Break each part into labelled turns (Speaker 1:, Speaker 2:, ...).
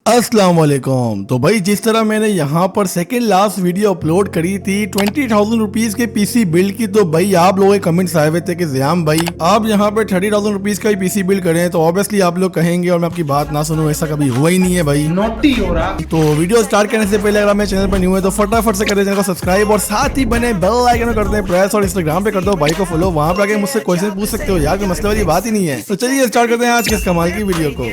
Speaker 1: अस्सलाम वालेकुम। तो भाई जिस तरह मैंने यहाँ पर सेकंड लास्ट वीडियो अपलोड करी थी 20,000 रुपीज के पीसी बिल्ड की, तो भाई आप लोगों के कमेंट्स आए हुए थे कि ज़ियाम भाई आप यहाँ पे 30,000 रुपीज का ही पीसी बिल्ड करें, तो ऑब्वियसली आप लोग कहेंगे और मैं आपकी बात ना सुनूं, ऐसा कभी हुआ ही नहीं है भाई,
Speaker 2: नोटी हो रहा।
Speaker 1: तो वीडियो स्टार्ट करने से पहले अगर आप मेरे चैनल पर न्यू है तो फटाफट से करें चैनल को सब्सक्राइब और साथ ही बने बेल आइकन को करते हैं प्रेस और इंस्टाग्राम पे कर दो भाई को फॉलो, वहाँ पे आके मुझसे क्वेश्चन पूछ सकते हो यार, कोई मसले वाली बात ही नहीं है। तो चलिए स्टार्ट करते हैं आज के इस कमाल की वीडियो को।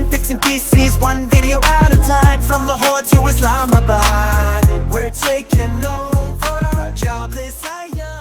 Speaker 3: Fixing PCs, one video at a time. From Lahore to Islamabad, we're taking over. Jobless I am.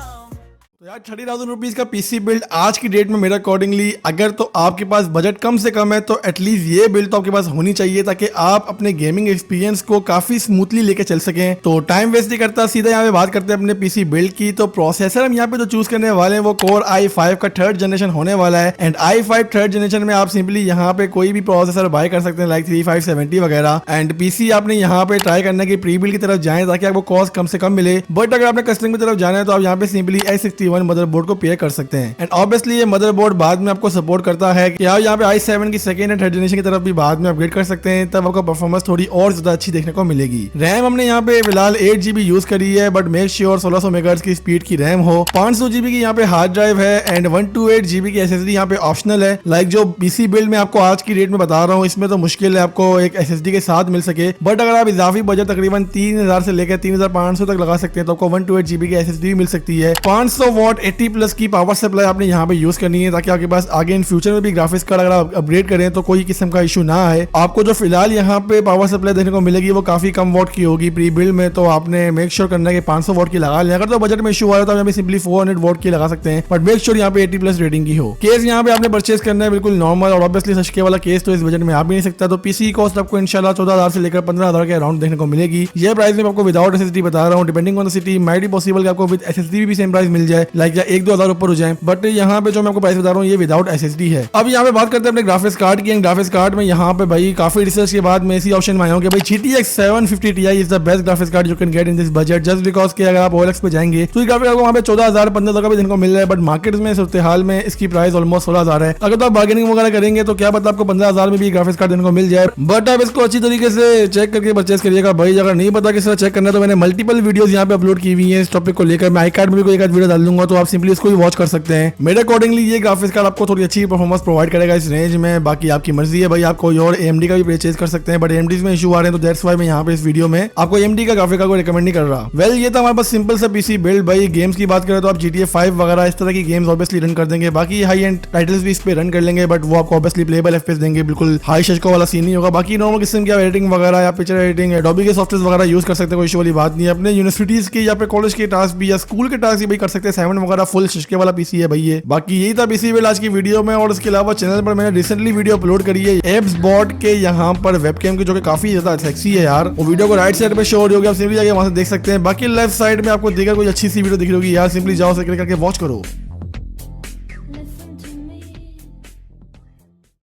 Speaker 1: तो यार 30,000 रुपीज का पीसी बिल्ड आज की डेट में मेरे अकॉर्डिंगली अगर तो आपके पास बजट कम से कम है तो एटलीस्ट ये बिल्ड तो आपके पास होनी चाहिए ताकि आप अपने गेमिंग एक्सपीरियंस को काफी स्मूथली लेके चल सकें। तो टाइम वेस्ट नहीं करता, सीधा यहाँ पे बात करते हैं अपने पीसी बिल्ड की। तो प्रोसेसर हम यहाँ पे जो चूज करने वाले हैं वो कोर i5 का 3rd जनरेशन होने वाला है। एंड i5 3rd जनरेशन में आप सिंपली यहाँ पे कोई भी प्रोसेसर बाय कर सकते हैं लाइक 3570 वगैरह। एंड पीसी आपने यहाँ पे ट्राई करना की प्री बिल्ड की तरफ जाए ताकि आपको कॉस्ट कम से कम मिले। बट अगर आपने कस्टम की तरफ जाना है तो आप यहाँ पे सिंपली S61 मदरबोर्ड को पेयर कर सकते हैं। एंड ऑब्वियसली ये मदरबोर्ड बाद में आपको सपोर्ट करता है कि आप यहाँ पे i7 की सेकंड एंड थर्ड जनरेशन की तरफ भी बाद में अपग्रेड कर सकते हैं, तब आपको परफॉर्मेंस थोड़ी और ज्यादा अच्छी देखने को मिलेगी। रैम हमने यहाँ पे फिलहाल 8GB यूज करी है, बट मेक श्योर 1600 मेगाहर्ट्ज की स्पीड की रैम हो। 500GB की यहाँ पे हार्ड ड्राइव है एंड 128GB की SSD यहाँ पे ऑप्शनल है। लाइक जो पीसी बिल्ड में आपको आज की डेट में बता रहा हूँ इसमें तो मुश्किल है आपको एक SSD के साथ मिल सके, बट अगर आप इजाफी बजट तकरीबन 3000 से लेकर 3500 तक लगा सकते हैं तो आपको 128GB की SSD मिल सकती है। 500 वॉट 80+ की पावर सप्लाई आपने यहाँ पे यूज करनी है ताकि आपके पास आगे इन फ्यूचर में भी ग्राफिक्स कार्ड अगर आप अपग्रेड करें तो कोई किस्म का इशू ना आए। आपको जो फिलहाल यहाँ पे पावर सप्लाई देखने को मिलेगी वो काफी कम वॉट की होगी प्री बिल्ड में, तो आपने मेक श्योर करना है कि 500 वॉट की लगा लें। अगर तो बजट में इशू आ रहा है तो यहाँ पे सिंपली 400 वॉट की लगा सकते हैं, बट मेक श्योर यहाँ पे 80+ रेटिंग की हो। केस यहाँ पे आपने परचेज करना है बिल्कुल नॉर्मल और ऑब्वियसली सस्ते वाला केस तो इस बजट में आ भी नहीं सकता। तो पीसी कॉस्ट आपको इंशाल्लाह 14,000 से लेकर 15,000 के अराउंड देखने को मिलेगी। ये प्राइस में आपको विदाउट SSD बता रहा हूँ, depending on the city might be possible आपको विद SSD भी सेम प्राइस मिल जाए, लाइक या 1-2 हज़ार ऊपर हो जाए, बट यहाँ पे जो मैं आपको प्राइस बता रहा हूँ ये विदाउट SSD है। अब यहाँ पे बात करते हैं अपने ग्राफिक्स कार्ड की। ग्राफिक्स कार्ड में यहाँ पे भाई काफी रिसर्च के बाद मैं इसी ऑप्शन में आया हूँ कि भाई GTX 750 Ti is the best graphics card you can get in this budget, just because कि अगर आप OLX पे जाएंगे तो ग्राफिक कार्ड को वहाँ पे 14,000-15,000 का भी दिन को मिल रहा है, बट मार्केट में इस हाल में इसकी प्राइस ऑलमोस्ट 16,000 है। अगर तो आप बार्गेनिंग वगैरह करेंगे तो क्या पता आपको 15,000 में भी ग्राफिक्स कार्ड देने को मिल जाए, बट आप इसको अच्छी तरीके से चेक करके परचेस करिएगा भाई। अगर नहीं पता किस तरह चेक करना है तो मैंने मल्टीपल वीडियोस यहाँ पे अपलोड की हुई है इस टॉपिक को लेकर, मैं आई कार्ड में भी कोई एक वीडियो डाल दूंगा तो आप सिंपली इसको भी वॉच कर सकते हैं। मेरे अकॉर्डिंगली ये ग्राफिक्स कार्ड आपको थोड़ी अच्छी परफॉर्मेंस प्रोवाइड करेगा इस रेंज में। बाकी आपकी मर्जी है भाई, आप कोई और AMD का भी परचेज कर सकते हैं, बट AMD में इशू आ रहे हैं तो दैट्स व्हाई मैं यहाँ पे इस वीडियो में आपको AMD का ग्राफिक कार्ड को रिकमेंड नहीं कर रहा। वेल ये था हमारे पास सिंपल सा पीसी बिल्ड। भाई गेम्स की बात करें तो आप GTA 5 वगैरह इस तरह की गेम्स ऑब्वियसली रन कर देंगे, बाकी हाई एंड टाइटल्स भी इस पे रन कर लेंगे, बट वो आपको ऑब्वियसली प्लेबल FPS देंगे, बिल्कुल हाई शशको वाला सीन नहीं होगा। बाकी नॉर्मल किस्म की एडिटिंग वगैरह या पिक्चर एडिटिंग एडोबी के सॉफ्टवेयर वगैरह यूज कर सकते हैं, कोई इशू वाली बात नहीं है। अपने यूनिवर्सिटीज के या कॉलेज के टास्क भी या स्कूल के टास्क भी कर सकते हैं। 7 वगैरह फुल शशके वाला पीसी है भाई ये। बाकी यही था पीसी बिल्ड आज की वीडियो में, और इसके अलावा चैनल पर मैंने रिसेंटली वीडियो अपलोड करी है एप्स बॉट के यहाँ पर वेबकैम की, जो कि काफी ज्यादा सेक्सी है यार। वो वीडियो को राइट साइड पे शो हो रही होगी, आप सिंपली जाके वहां से देख सकते हैं। बाकी लेफ्ट साइड में आपको देखकर कोई अच्छी सी वीडियो दिख रही होगी यार, सिंपली जाओ से क्लिक करके वॉच करो।